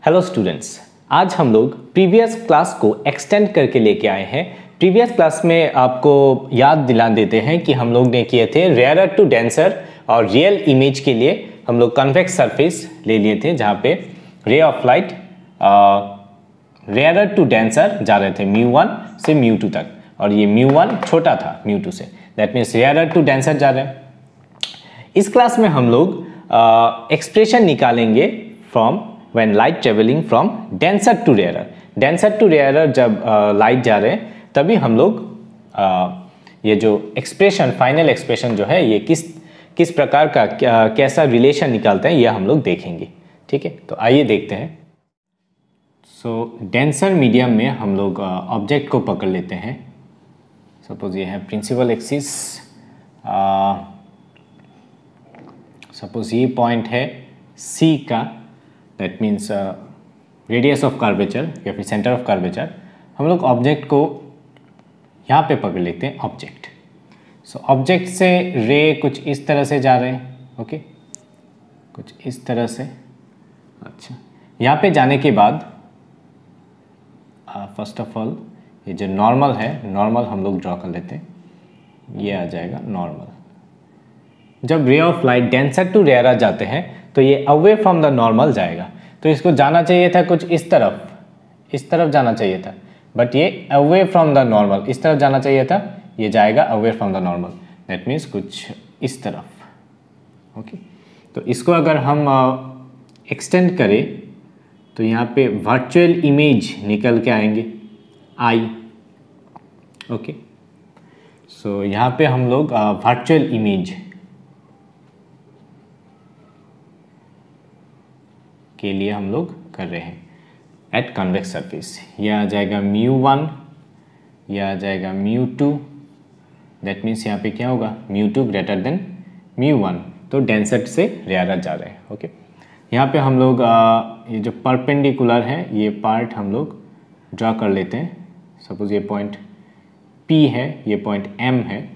Hello students, आज हम लोग प्रीवियस क्लास को एक्सटेंड करके लेके आए हैं। प्रीवियस क्लास में आपको याद दिला देते हैं कि हम लोग ने किए थे रेयरर टू डेंसर और रियल इमेज के लिए हम लोग कन्वेक्स सरफेस ले लिए थे, जहाँ पे ray of light rarer to denser जा रहे थे μ1 से μ2 तक, और ये μ1 छोटा था μ2 से, that means rarer to denser जा रहे हैं। इस क्लास में हम लोग एक्सप्रेशन निकालेंगे from when light travelling from denser to rarer. Denser to rarer जब लाइट जा रहे हैं तभी हम लोग ये जो एक्सप्रेशन, फाइनल एक्सप्रेशन जो है, ये किस प्रकार का कैसा रिलेशन निकालते हैं, ये हम लोग देखेंगे। ठीक है, तो आइए देखते हैं। सो डेंसर मीडियम में हम लोग ऑब्जेक्ट को पकड़ लेते हैं। सपोज ये है प्रिंसिपल एक्सिस, सपोज ये पॉइंट है C का, that means radius of curvature या फिर सेंटर ऑफ कर्वेचर। हम लोग ऑब्जेक्ट को यहाँ पे पकड़ लेते हैं, ऑब्जेक्ट। सो ऑब्जेक्ट से रे कुछ इस तरह से जा रहे हैं, ओके, कुछ इस तरह से। अच्छा, यहाँ पे जाने के बाद फर्स्ट ऑफ ऑल ये जो नॉर्मल है, नॉर्मल हम लोग ड्रॉ कर लेते हैं। ये आ जाएगा नॉर्मल। जब ray of light denser to rarer जाते हैं तो ये अवे फ्रॉम द नॉर्मल जाएगा, तो इसको जाना चाहिए था कुछ इस तरफ जाना चाहिए था, बट ये अवे फ्रॉम द नॉर्मल इस तरफ जाना चाहिए था, ये जाएगा away from the normal, that means कुछ इस तरफ। ओके, तो इसको अगर हम एक्सटेंड करें तो यहाँ पे वर्चुअल इमेज निकल के आएंगे आई। ओके, सो यहाँ पे हम लोग वर्चुअल इमेज के लिए हम लोग कर रहे हैं एट कन्वेक्स सरफेस। ये आ जाएगा μ1, ये आ जाएगा μ2, दैट मीन्स यहाँ पे क्या होगा, μ2 ग्रेटर देन μ1, तो डेंसर से रेयरर जा रहे हैं। ओके, यहाँ पे हम लोग ये जो परपेंडिकुलर है ये पार्ट हम लोग ड्रा कर लेते हैं। सपोज ये पॉइंट P है, ये पॉइंट M है,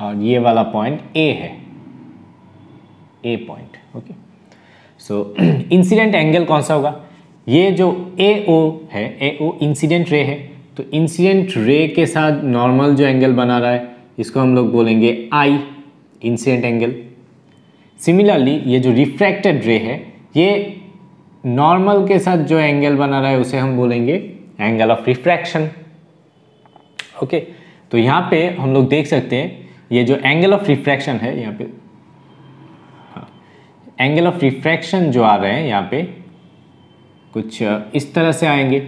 और ये वाला पॉइंट A है, A point. Okay, so incident angle कौन सा होगा, ये जो AO है, AO इंसिडेंट रे है, तो इंसिडेंट रे के साथ नॉर्मल जो एंगल बना रहा है इसको हम लोग बोलेंगे I, इंसिडेंट एंगल। सिमिलरली ये जो रिफ्रैक्टेड रे है, ये नॉर्मल के साथ जो एंगल बना रहा है उसे हम बोलेंगे एंगल ऑफ रिफ्रैक्शन। ओके, तो यहाँ पे हम लोग देख सकते हैं ये जो एंगल ऑफ रिफ्रैक्शन है, यहाँ पे एंगल ऑफ रिफ्रैक्शन जो आ रहे हैं यहाँ पे कुछ इस तरह से आएंगे।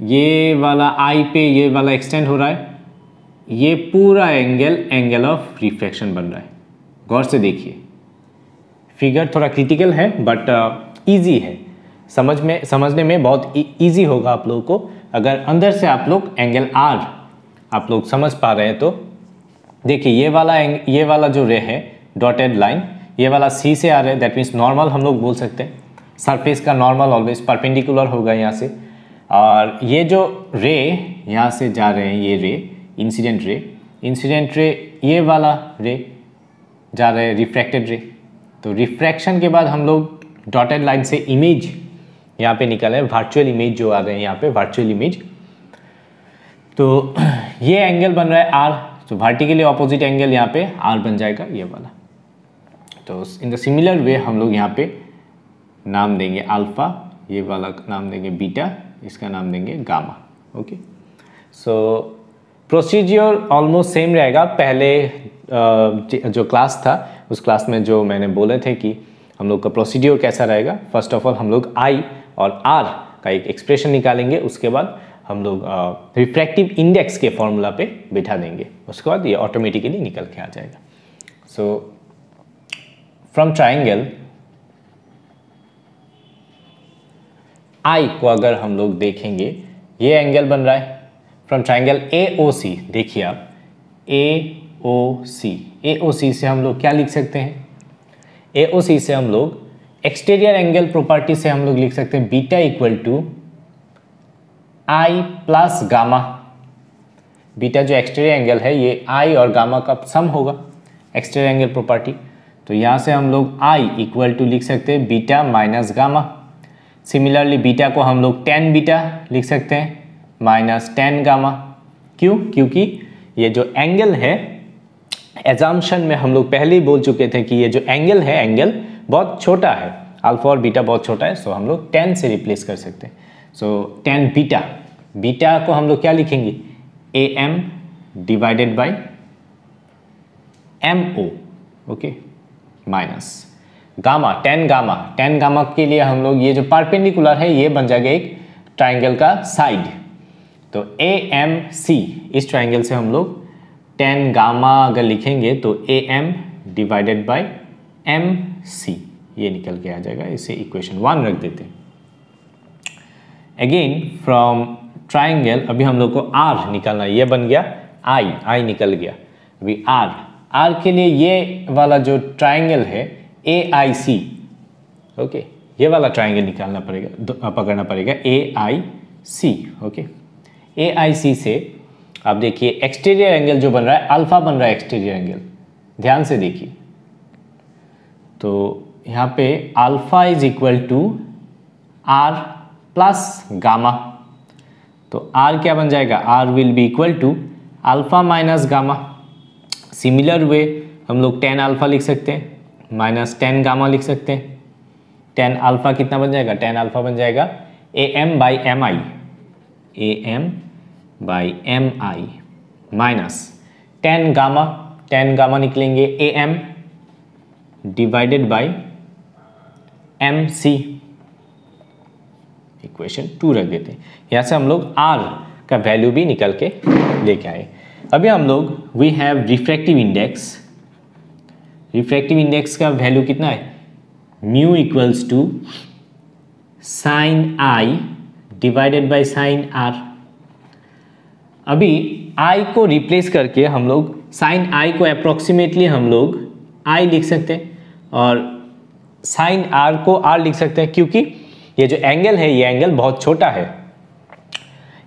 ये वाला आई पे ये वाला एक्सटेंड हो रहा है, ये पूरा एंगल ऑफ रिफ्रैक्शन बन रहा है। गौर से देखिए, फिगर थोड़ा क्रिटिकल है बट इजी है, समझने में बहुत इजी होगा आप लोगों को, अगर अंदर से आप लोग एंगल आर आप लोग समझ पा रहे हैं तो। देखिए ये वाला जो रे है डॉटेड लाइन, ये वाला C से आ रहा है, दैट मीन्स नॉर्मल हम लोग बोल सकते हैं। सरफेस का नॉर्मल ऑलवेज परपेंडिकुलर होगा यहाँ से, और ये जो रे यहाँ से जा रहे हैं, ये रे इंसिडेंट रे, ये वाला रे जा रहे हैं रिफ्रैक्टेड रे। तो रिफ्रैक्शन के बाद हम लोग डॉटेड लाइन से इमेज यहाँ पे निकले, वर्चुअल इमेज जो आ रहे हैं यहाँ पे, वर्चुअल इमेज। तो ये एंगल बन रहा है R, तो वर्टिकली ऑपोजिट एंगल यहाँ पे R बन जाएगा, ये वाला। तो इन द सिमिलर वे हम लोग यहाँ पे नाम देंगे अल्फा, ये वाला नाम देंगे बीटा, इसका नाम देंगे गामा। ओके, सो प्रोसीजर ऑलमोस्ट सेम रहेगा। पहले जो क्लास था उस क्लास में जो मैंने बोले थे कि हम लोग का प्रोसीजर कैसा रहेगा, फर्स्ट ऑफ ऑल हम लोग I और R का एक एक्सप्रेशन निकालेंगे, उसके बाद हम लोग रिफ्रैक्टिव इंडेक्स के फॉर्मूला पे बिठा देंगे, उसके बाद ये ऑटोमेटिकली निकल के आ जाएगा। सो फ्रॉम ट्राइंगल I को अगर हम लोग देखेंगे, ये एंगल बन रहा है फ्रॉम ट्राइंगल AOC। देखिए आप AOC से हम लोग क्या लिख सकते हैं, AOC से हम लोग एक्सटीरियर एंगल प्रॉपर्टी से हम लोग लिख सकते हैं beta equal to I plus gamma. Beta जो एक्सटीरियर एंगल है ये I और गामा का सम होगा, एक्सटीरियर एंगल प्रॉपर्टी। तो यहाँ से हम लोग I इक्वल टू लिख सकते हैं beta minus gamma. Similarly beta को हम लोग tan बीटा लिख सकते हैं माइनस tan गामा। क्यों? क्योंकि ये जो एंगल है, एजम्पशन में हम लोग पहले ही बोल चुके थे कि ये जो एंगल है, एंगल बहुत छोटा है, अल्फा और बीटा बहुत छोटा है, सो हम लोग tan से रिप्लेस कर सकते हैं। सो tan बीटा, बीटा को हम लोग क्या लिखेंगे, am divided by mo, okay, minus gamma, tan gamma, tan gamma के लिए हम लोग ये जो परपेंडिकुलर है ये बन जाएगा एक ट्राइंगल का साइड, तो AMC, इस ट्राइंगल से हम लोग tan गामा अगर लिखेंगे तो AM डिवाइडेड बाई MC, ये निकल के आ जाएगा। इसे इक्वेशन 1 रख देते हैं। अगेन फ्रॉम ट्राइंगल अभी हम लोग को R निकालना है, ये बन गया I निकल गया। अभी R के लिए ये वाला जो ट्राइंगल है AIC, ओके, ये वाला ट्राइंगल निकालना पड़ेगा, पकड़ना पड़ेगा AIC, ओके। AIC से आप देखिए एक्सटीरियर एंगल जो बन रहा है, अल्फा बन रहा है एक्सटीरियर एंगल, ध्यान से देखिए। तो यहाँ पे alpha is equal to R plus gamma, तो R क्या बन जाएगा, R will be equal to alpha minus gamma. Similar way हम लोग tan अल्फा लिख सकते हैं माइनस tan गामा लिख सकते हैं। tan अल्फा कितना बन जाएगा, tan अल्फा बन जाएगा AM by MI, AM by MI minus tan gamma निकलेंगे AM divided by MC, equation 2 रख देते हैं। यहाँ से हम लोग R का वैल्यू भी निकल के लेके आए। अभी हम लोग वी हैव रिफ्रैक्टिव इंडेक्स का वैल्यू कितना है, mu equals to sine I divided by sine R। अभी I को रिप्लेस करके हम लोग साइन I को अप्रोक्सीमेटली हम लोग I लिख सकते हैं और साइन R को R लिख सकते हैं, क्योंकि ये जो एंगल है ये एंगल बहुत छोटा है।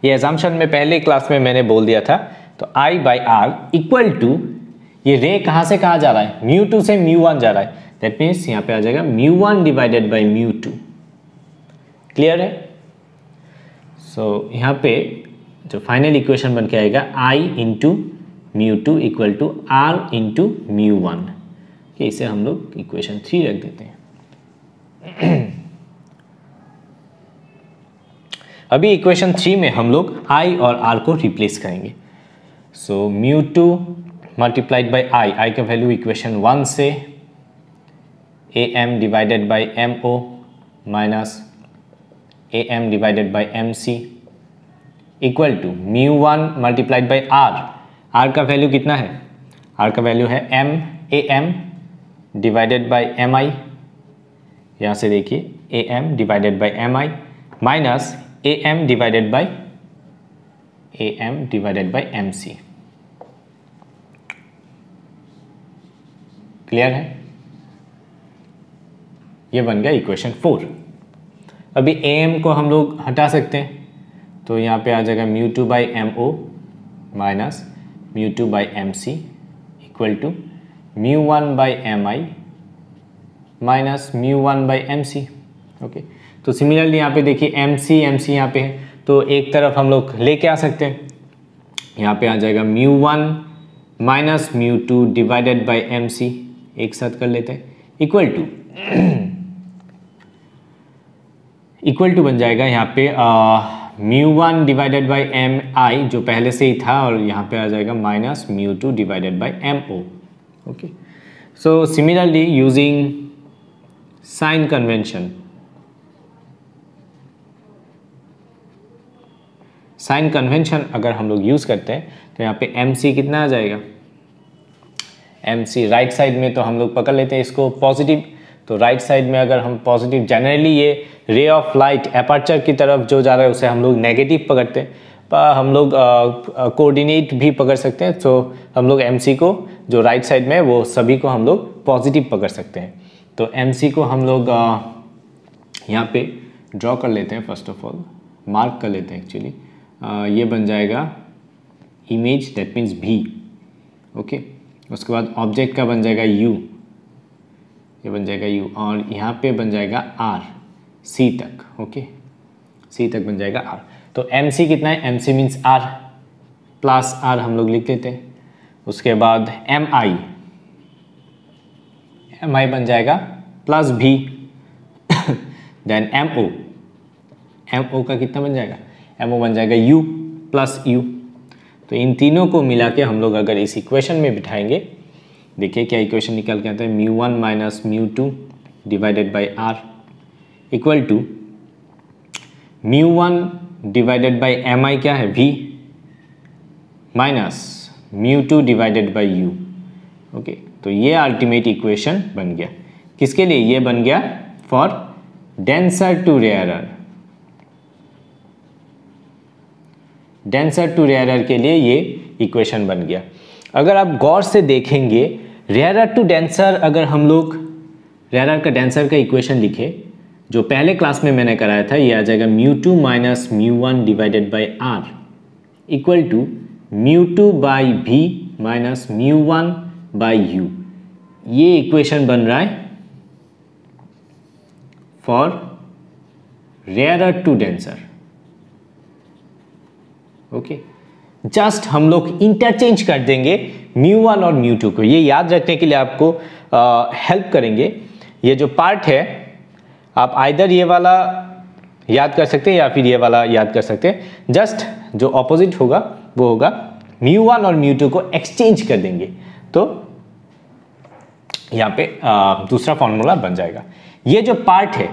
ये एजम्पशन में पहले क्लास में मैंने बोल दिया था। तो I by R equal to, ये रे कहाँ से कहाँ जा रहा है, μ2 से μ1 जा रहा है, दैट मीन्स यहाँ पे आ जाएगा μ1 डिवाइडेड बाई μ2। क्लियर है? सो यहाँ पे जो फाइनल इक्वेशन बन के आएगा I into μ2 equal to R into μ1, इसे हम लोग इक्वेशन 3 रख देते हैं। अभी इक्वेशन 3 में हम लोग I और R को रिप्लेस करेंगे। सो μ2 मल्टीप्लाइड बाई I का वैल्यू इक्वेशन 1 से AM divided by MO minus AM divided by MC equal to μ1 multiplied by R का वैल्यू कितना है, R का वैल्यू है AM डिवाइडेड बाई MI, यहाँ से देखिए AM divided by MI minus AM divided by MC। Clear है? ये बन गया इक्वेशन 4। अभी AM को हम लोग हटा सकते हैं, तो यहाँ पे आ जाएगा μ2 by MO minus μ2 by MC equal to μ1 by MI minus μ1 by MC, okay. तो सिमिलरली यहाँ पे देखिए MC यहाँ पे है, तो एक तरफ हम लोग लेके आ सकते हैं, यहाँ पे आ जाएगा μ1 माइनस μ2 डिवाइडेड बाई MC, एक साथ कर लेते हैं, इक्वल टू बन जाएगा यहाँ पे μ1 डिवाइडेड बाई MI जो पहले से ही था, और यहाँ पे आ जाएगा minus μ2 divided by MO, okay. So similarly using sign convention, sign convention अगर हम लोग यूज़ करते हैं तो यहाँ पे MC कितना आ जाएगा, MC राइट साइड में तो हम लोग पकड़ लेते हैं इसको पॉजिटिव, तो राइट साइड में अगर हम पॉजिटिव, जनरली ये रे ऑफ लाइट अपर्चर की तरफ जो जा रहा है उसे हम लोग नेगेटिव पकड़ते हैं, पर हम लोग कोऑर्डिनेट भी पकड़ सकते हैं, तो हम लोग MC को जो राइट साइड में है वो सभी को हम लोग पॉजिटिव पकड़ सकते हैं। तो MC को हम लोग यहाँ पे ड्रॉ कर लेते हैं, फर्स्ट ऑफ ऑल मार्क कर लेते हैं एक्चुअली। ये बन जाएगा image, that means V, okay. उसके बाद ऑब्जेक्ट का बन जाएगा U, ये बन जाएगा U, और यहाँ पे बन जाएगा R। सी तक, ओके, सी तक बन जाएगा आर। तो एम सी कितना है, M C means R plus R हम लोग लिख देते हैं। उसके बाद एम आई बन जाएगा प्लस भी, देन एम ओ का कितना बन जाएगा, एम ओ बन जाएगा यू प्लस यू। तो इन तीनों को मिला के हम लोग अगर इस इक्वेशन में बिठाएंगे, देखिए क्या इक्वेशन निकल के आता है, mu one minus mu two divided by R equal to mu one divided by M I क्या है V minus mu two divided by U, okay. तो ये अल्टीमेट इक्वेशन बन गया, किसके लिए, ये बन गया for denser to rarer, denser to rarer के लिए ये इक्वेशन बन गया। अगर आप गौर से देखेंगे रेयरर टू डेंसर, अगर हम लोग रेयरर का डेंसर का इक्वेशन लिखे जो पहले क्लास में मैंने कराया था, ये आ जाएगा mu two minus mu one divided by R equal to mu two by V minus mu one by U. ये इक्वेशन बन रहा है for rarer to denser, okay. Just हम लोग इंटरचेंज कर देंगे म्यू वन और म्यू टू को, ये याद रखने के लिए आपको हेल्प करेंगे। ये जो पार्ट है आप आइदर ये वाला याद कर सकते हैं या फिर ये वाला याद कर सकते हैं। जस्ट जो ऑपोजिट होगा वो होगा म्यू वन और म्यू टू को एक्सचेंज कर देंगे, तो यहाँ पे दूसरा फॉर्मूला बन जाएगा। ये जो पार्ट है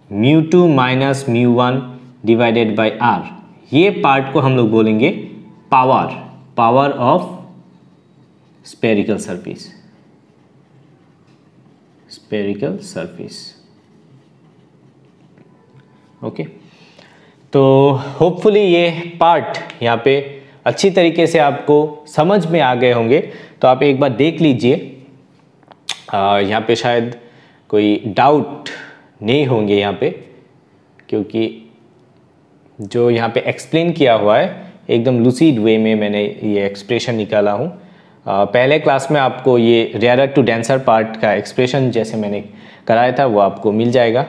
mu two minus mu one divided by R, ये पार्ट को हम लोग बोलेंगे power of spherical surface, spherical surface, okay. तो होपफुली ये पार्ट यहाँ पे अच्छी तरीके से आपको समझ में आ गए होंगे। तो आप एक बार देख लीजिए, यहाँ पे शायद कोई डाउट नहीं होंगे यहाँ पे, क्योंकि जो यहाँ पे एक्सप्लेन किया हुआ है एकदम लूसिड वे में मैंने ये एक्सप्रेशन निकाला हूँ। पहले क्लास में आपको ये रेयरर टू डेंसर पार्ट का एक्सप्रेशन जैसे मैंने कराया था वो आपको मिल जाएगा।